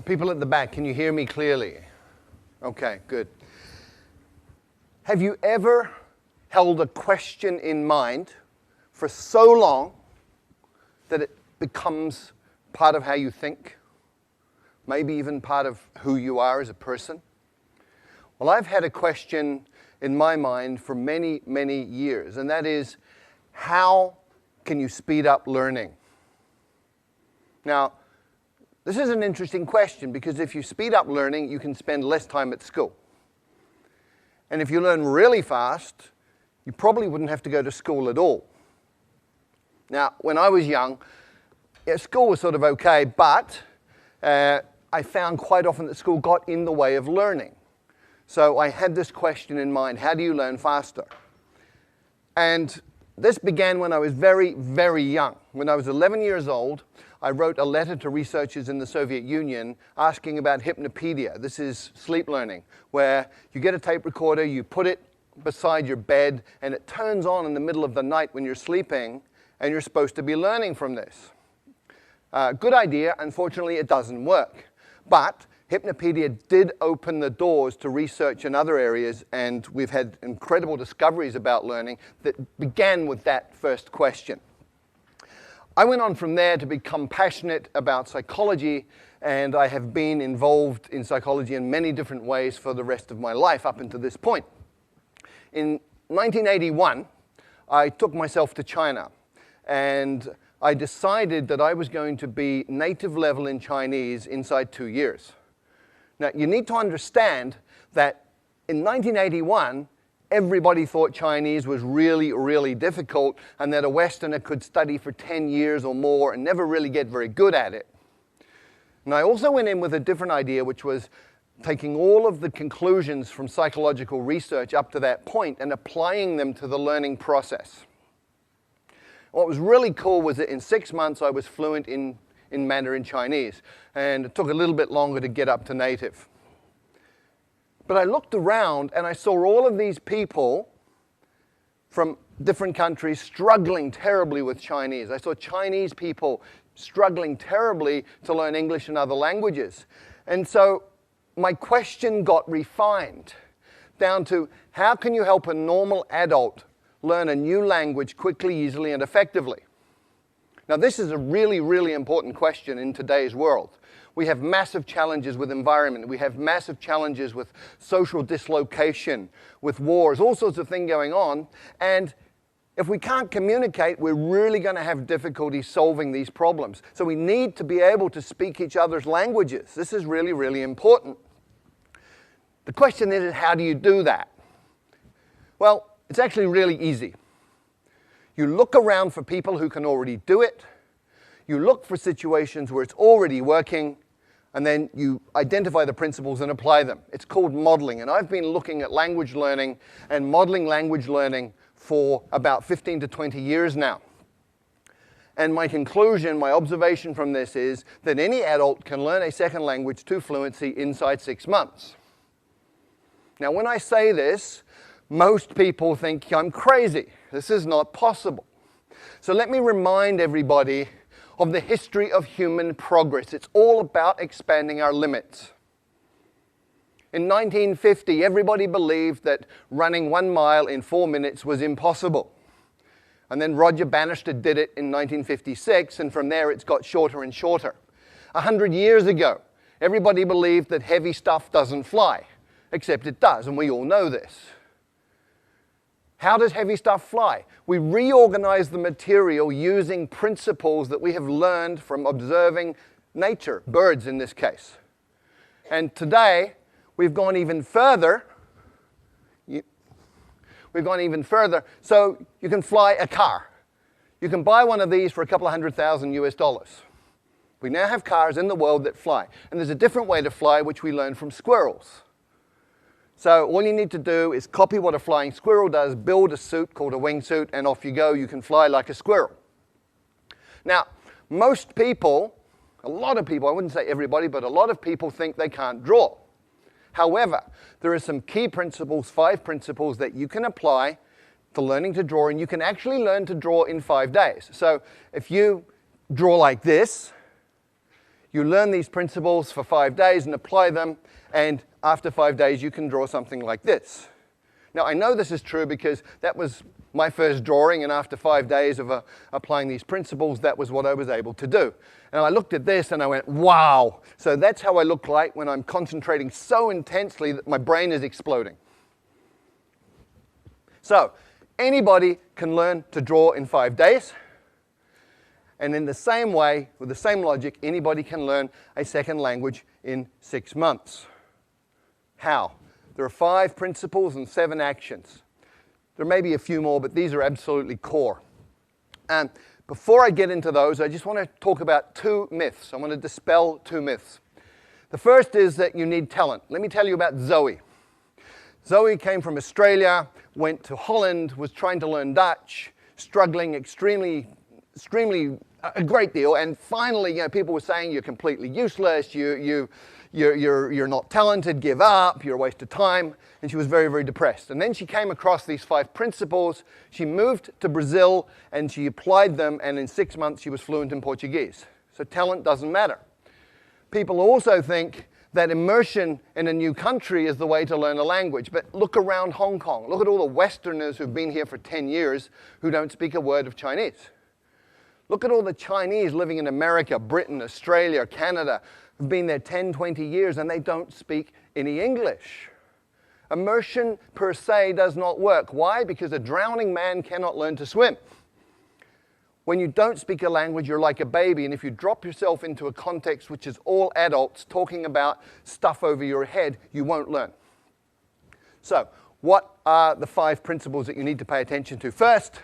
People at the back, can you hear me clearly? Okay, good. Have you ever held a question in mind for so long that it becomes part of how you think? Maybe even part of who you are as a person? Well, I've had a question in my mind for many, many years, and that is, how can you speed up learning? Now, this is an interesting question because if you speed up learning, you can spend less time at school. And if you learn really fast, you probably wouldn't have to go to school at all. Now, when I was young, school was sort of okay, but I found quite often that school got in the way of learning. So I had this question in mind, how do you learn faster? And this began when I was very, very young. When I was 11 years old, I wrote a letter to researchers in the Soviet Union asking about hypnopedia. This is sleep learning, where you get a tape recorder, you put it beside your bed, and it turns on in the middle of the night when you're sleeping, and you're supposed to be learning from this. Good idea. Unfortunately, it doesn't work. But hypnopedia did open the doors to research in other areas, and we've had incredible discoveries about learning that began with that first question. I went on from there to become passionate about psychology, and I have been involved in psychology in many different ways for the rest of my life up until this point. In 1981, I took myself to China, and I decided that I was going to be native level in Chinese inside 2 years. Now, you need to understand that in 1981, everybody thought Chinese was really, really difficult and that a Westerner could study for 10 years or more and never really get very good at it. And I also went in with a different idea, which was taking all of the conclusions from psychological research up to that point and applying them to the learning process. What was really cool was that in 6 months I was fluent in Mandarin Chinese, and it took a little bit longer to get up to native. But I looked around and I saw all of these people from different countries struggling terribly with Chinese. I saw Chinese people struggling terribly to learn English and other languages. And so my question got refined down to, how can you help a normal adult learn a new language quickly, easily, and effectively? Now, this is a really, really important question in today's world. We have massive challenges with environment. We have massive challenges with social dislocation, with wars, all sorts of things going on. And if we can't communicate, we're really going to have difficulty solving these problems. So we need to be able to speak each other's languages. This is really, really important. The question is, how do you do that? Well, it's actually really easy. You look around for people who can already do it. You look for situations where it's already working, and then you identify the principles and apply them. It's called modeling, and I've been looking at language learning and modeling language learning for about 15 to 20 years now. And my conclusion, my observation from this is that any adult can learn a second language to fluency inside 6 months. Now, when I say this, most people think I'm crazy. This is not possible. So let me remind everybody of the history of human progress. It's all about expanding our limits. In 1950, everybody believed that running 1 mile in 4 minutes was impossible. And then Roger Bannister did it in 1956, and from there it's got shorter and shorter. 100 years ago, everybody believed that heavy stuff doesn't fly, except it does, and we all know this. How does heavy stuff fly? We reorganize the material using principles that we have learned from observing nature, birds in this case. And today, we've gone even further. So you can fly a car. You can buy one of these for a couple of $100,000 US. We now have cars in the world that fly. And there's a different way to fly, which we learned from squirrels. So all you need to do is copy what a flying squirrel does, build a suit called a wingsuit, and off you go. You can fly like a squirrel. Now, most people, a lot of people, I wouldn't say everybody, but a lot of people think they can't draw. However, there are some key principles, 5 principles that you can apply to learning to draw, and you can actually learn to draw in 5 days. So if you draw like this, You learn these principles for 5 days and apply them, and after 5 days you can draw something like this. Now I know this is true because that was my first drawing, and after 5 days of applying these principles, that was what I was able to do. And I looked at this and I went, wow! So that's how I look like when I'm concentrating so intensely that my brain is exploding. So anybody can learn to draw in 5 days. And in the same way, with the same logic, anybody can learn a second language in 6 months. How? There are 5 principles and 7 actions. There may be a few more, but these are absolutely core. And before I get into those, I just want to talk about 2 myths. I want to dispel 2 myths. The first is that you need talent. Let me tell you about Zoe. Zoe came from Australia, went to Holland, was trying to learn Dutch, struggling extremely a great deal, and finally, people were saying you're completely useless, you're not talented, give up, you're a waste of time, and she was very, very depressed. And then she came across these 5 principles, she moved to Brazil, and she applied them, and in 6 months she was fluent in Portuguese. So talent doesn't matter. People also think that immersion in a new country is the way to learn a language, but look around Hong Kong, look at all the Westerners who've been here for 10 years who don't speak a word of Chinese. Look at all the Chinese living in America, Britain, Australia, Canada, who've been there 10, 20 years, and they don't speak any English. Immersion per se does not work. Why? Because a drowning man cannot learn to swim. When you don't speak a language, you're like a baby, and if you drop yourself into a context which is all adults talking about stuff over your head, you won't learn. So, what are the 5 principles that you need to pay attention to? First,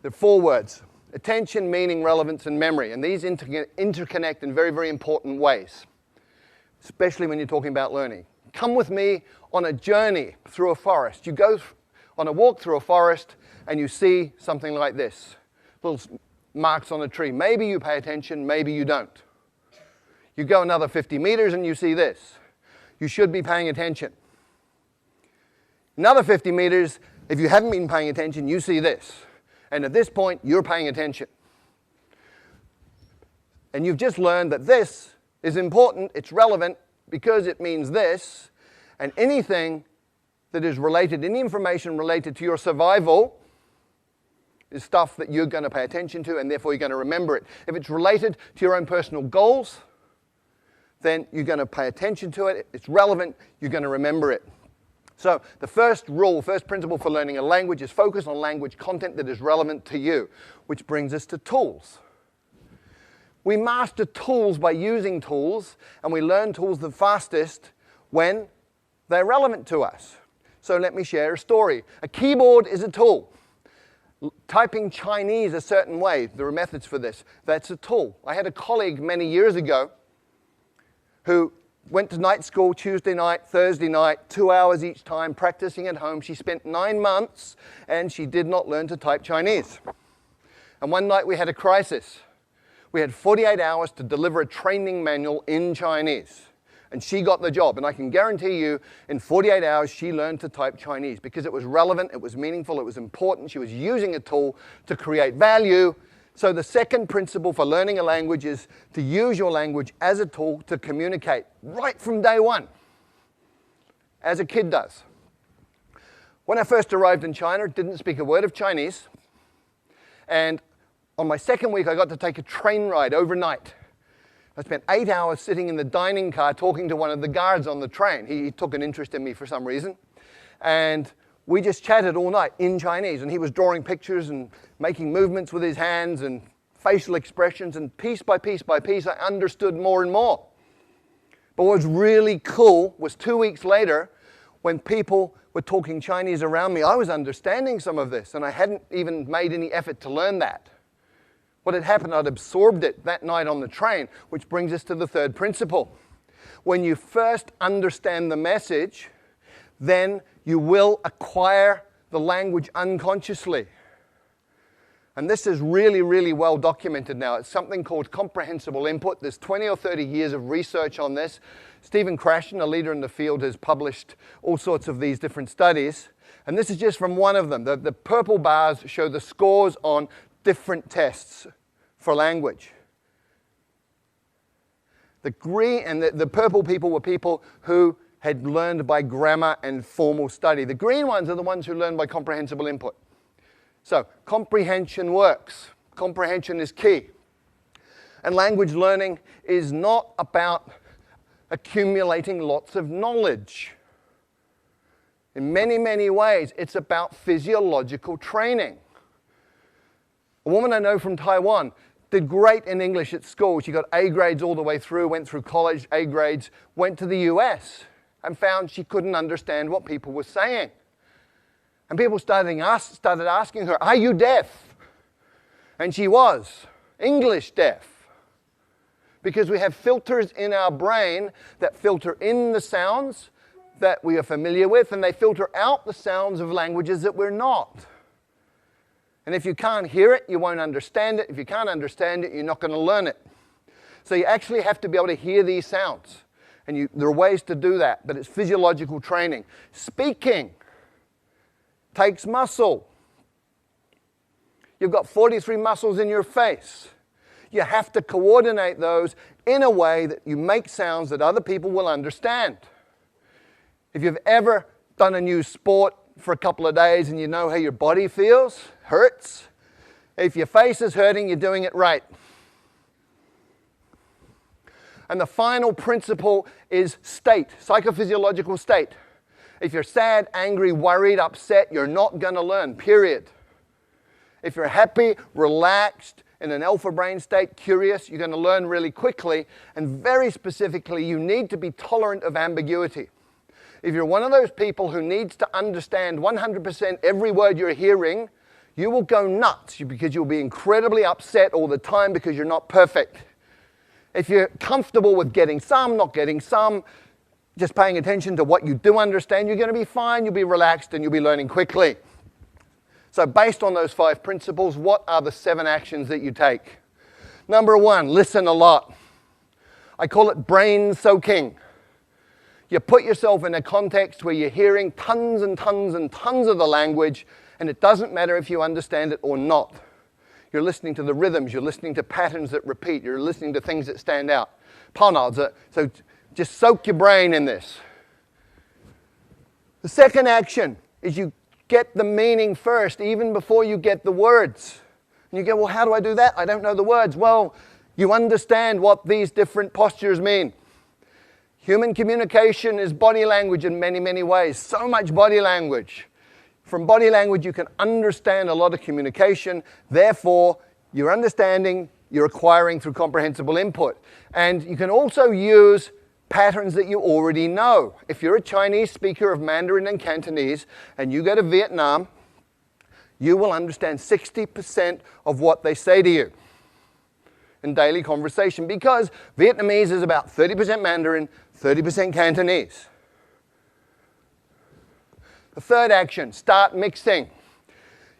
there are 4 words. Attention, meaning, relevance, and memory. And these interconnect in very, very important ways, especially when you're talking about learning. Come with me on a journey through a forest. You go on a walk through a forest and you see something like this. Little marks on a tree. Maybe you pay attention, maybe you don't. You go another 50 meters and you see this. You should be paying attention. Another 50 meters, if you haven't been paying attention, you see this. And at this point, you're paying attention. And you've just learned that this is important, it's relevant, because it means this, and anything that is related, any information related to your survival is stuff that you're going to pay attention to, and therefore you're going to remember it. If it's related to your own personal goals, then you're going to pay attention to it. It's relevant, you're going to remember it. So the first rule, first principle for learning a language is focus on language content that is relevant to you, which brings us to tools. We master tools by using tools, and we learn tools the fastest when they're relevant to us. So let me share a story. A keyboard is a tool. Typing Chinese a certain way, there are methods for this. That's a tool. I had a colleague many years ago who went to night school Tuesday night, Thursday night, 2 hours each time, practicing at home. She spent 9 months, and she did not learn to type Chinese. And one night we had a crisis. We had 48 hours to deliver a training manual in Chinese. And she got the job. And I can guarantee you, in 48 hours, she learned to type Chinese because it was relevant, it was meaningful, it was important. She was using a tool to create value. So the second principle for learning a language is to use your language as a tool to communicate right from day one, as a kid does. When I first arrived in China, I didn't speak a word of Chinese. And on my second week, I got to take a train ride overnight. I spent 8 hours sitting in the dining car talking to one of the guards on the train. He took an interest in me for some reason. And we just chatted all night in Chinese, and he was drawing pictures and making movements with his hands and facial expressions, and piece by piece by piece, I understood more and more. But what was really cool was 2 weeks later, when people were talking Chinese around me, I was understanding some of this, and I hadn't even made any effort to learn that. What had happened, I'd absorbed it that night on the train, which brings us to the third principle. When you first understand the message, then you will acquire the language unconsciously. And this is really, really well documented now. It's something called comprehensible input. There's 20 or 30 years of research on this. Stephen Krashen, a leader in the field, has published all sorts of these different studies. And this is just from one of them. The purple bars show the scores on different tests for language. The green and the purple people were people who had learned by grammar and formal study. The green ones are the ones who learn by comprehensible input. So comprehension works. Comprehension is key. And language learning is not about accumulating lots of knowledge. In many, many ways, it's about physiological training. A woman I know from Taiwan did great in English at school. She got A grades all the way through, went through college, A grades, went to the US, and found she couldn't understand what people were saying. And people started asking her, "Are you deaf?" And she was English deaf. Because we have filters in our brain that filter in the sounds that we are familiar with, and they filter out the sounds of languages that we're not. And if you can't hear it, you won't understand it. If you can't understand it, you're not going to learn it. So you actually have to be able to hear these sounds. And there are ways to do that, but it's physiological training. Speaking takes muscle. You've got 43 muscles in your face. You have to coordinate those in a way that you make sounds that other people will understand. If you've ever done a new sport for a couple of days and you know how your body feels, hurts, if your face is hurting, you're doing it right. And the final principle is state, psychophysiological state. If you're sad, angry, worried, upset, you're not going to learn, period. If you're happy, relaxed, in an alpha brain state, curious, you're going to learn really quickly. And very specifically, you need to be tolerant of ambiguity. If you're one of those people who needs to understand 100% every word you're hearing, you will go nuts because you'll be incredibly upset all the time because you're not perfect. If you're comfortable with getting some, not getting some, just paying attention to what you do understand, you're going to be fine, you'll be relaxed, and you'll be learning quickly. So based on those 5 principles, what are the 7 actions that you take? Number 1, listen a lot. I call it brain soaking. You put yourself in a context where you're hearing tons and tons and tons of the language, and it doesn't matter if you understand it or not. You're listening to the rhythms, you're listening to patterns that repeat, you're listening to things that stand out. So just soak your brain in this. The second action is you get the meaning first, even before you get the words. And you go, well, how do I do that? I don't know the words. Well, you understand what these different postures mean. Human communication is body language in many, many ways. So much body language. From body language, you can understand a lot of communication. Therefore, you're understanding, you're acquiring through comprehensible input. And you can also use patterns that you already know. If you're a Chinese speaker of Mandarin and Cantonese and you go to Vietnam, you will understand 60% of what they say to you in daily conversation because Vietnamese is about 30% Mandarin, 30% Cantonese. The third action, start mixing.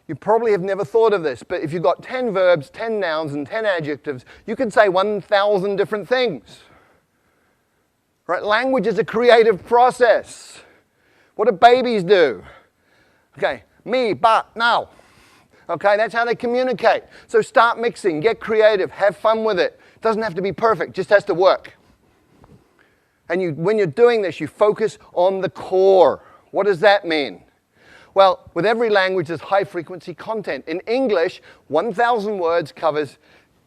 You probably have never thought of this, but if you've got 10 verbs, 10 nouns, and 10 adjectives, you can say 1,000 different things. Right? Language is a creative process. What do babies do? Okay, me, ba, now. Okay, that's how they communicate. So start mixing, get creative, have fun with it. It doesn't have to be perfect, just has to work. And when you're doing this, you focus on the core. What does that mean? Well, with every language, there's high-frequency content. In English, 1,000 words covers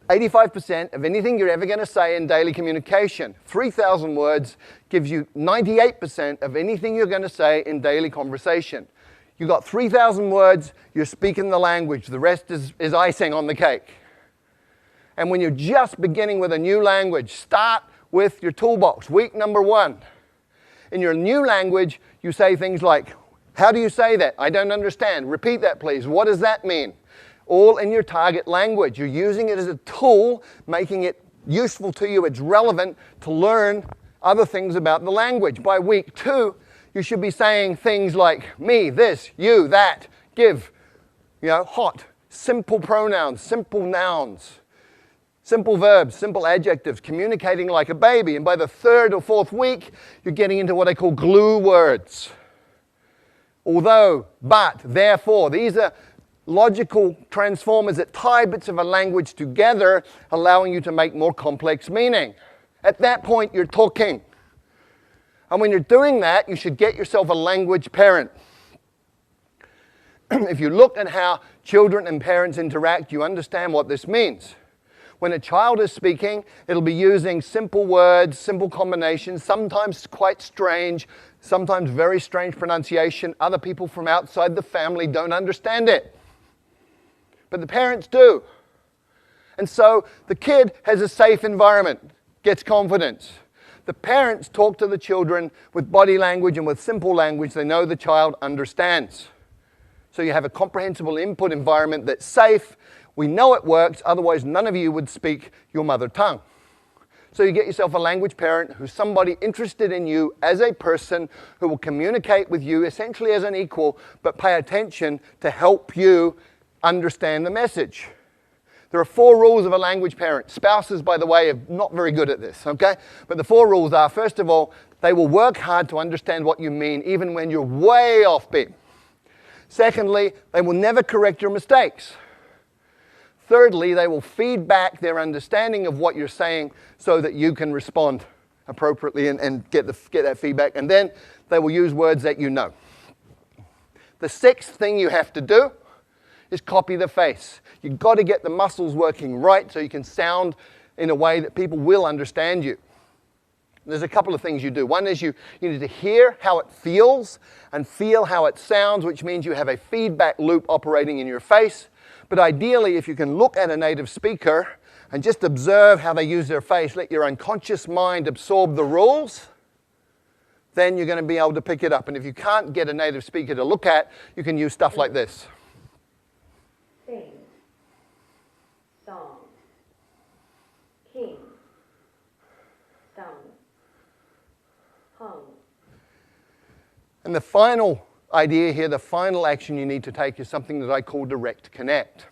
85% of anything you're ever going to say in daily communication. 3,000 words gives you 98% of anything you're going to say in daily conversation. You've got 3,000 words, you're speaking the language. The rest is icing on the cake. And when you're just beginning with a new language, start with your toolbox. Week number 1. In your new language, you say things like, how do you say that? I don't understand. Repeat that, please. What does that mean? All in your target language. You're using it as a tool, making it useful to you. It's relevant to learn other things about the language. By week 2, you should be saying things like me, this, you, that, give, hot, simple pronouns, simple nouns, simple verbs, simple adjectives, communicating like a baby. And by the 3rd or 4th week, you're getting into what I call glue words. Although, but, therefore, these are logical transformers that tie bits of a language together, allowing you to make more complex meaning. At that point, you're talking. And when you're doing that, you should get yourself a language parent. If you look at how children and parents interact, you understand what this means. When a child is speaking, it'll be using simple words, simple combinations, sometimes quite strange, sometimes very strange pronunciation. Other people from outside the family don't understand it. But the parents do. And so the kid has a safe environment, gets confidence. The parents talk to the children with body language and with simple language they know the child understands. So you have a comprehensible input environment that's safe. We know it works, otherwise none of you would speak your mother tongue. So you get yourself a language parent who's somebody interested in you as a person who will communicate with you essentially as an equal, but pay attention to help you understand the message. There are 4 rules of a language parent. Spouses, by the way, are not very good at this, okay? But the 4 rules are, first of all, they will work hard to understand what you mean, even when you're way off beat. Secondly, they will never correct your mistakes. Thirdly, they will feed back their understanding of what you're saying so that you can respond appropriately and get that feedback. And then they will use words that you know. The 6th thing you have to do is copy the face. You've got to get the muscles working right so you can sound in a way that people will understand you. There's a couple of things you do. One is you need to hear how it feels and feel how it sounds, which means you have a feedback loop operating in your face. But ideally, if you can look at a native speaker and just observe how they use their face, let your unconscious mind absorb the rules, then you're going to be able to pick it up. And if you can't get a native speaker to look at, you can use stuff like this. Sing, song, king, sung, hung. And the final idea here, the final action you need to take is something that I call direct connect.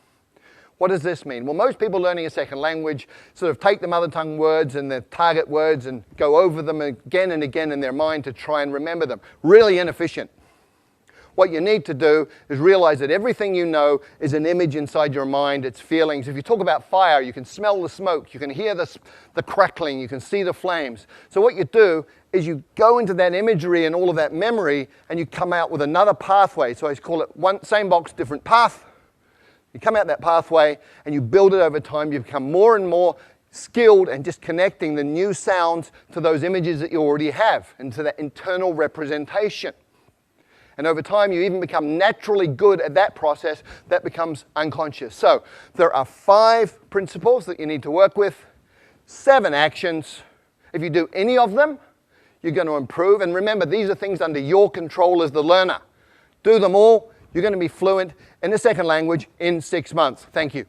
What does this mean? Well, most people learning a second language sort of take the mother tongue words and the target words and go over them again and again in their mind to try and remember them. Really inefficient. What you need to do is realize that everything you know is an image inside your mind, it's feelings. If you talk about fire, you can smell the smoke, you can hear the crackling, you can see the flames. So what you do is you go into that imagery and all of that memory and you come out with another pathway. So I call it same box, different path. You come out that pathway and you build it over time. You become more and more skilled and just connecting the new sounds to those images that you already have and to that internal representation. And over time, you even become naturally good at that process that becomes unconscious. So there are 5 principles that you need to work with, 7 actions. If you do any of them, you're going to improve. And remember, these are things under your control as the learner. Do them all. You're going to be fluent in a second language in 6 months. Thank you.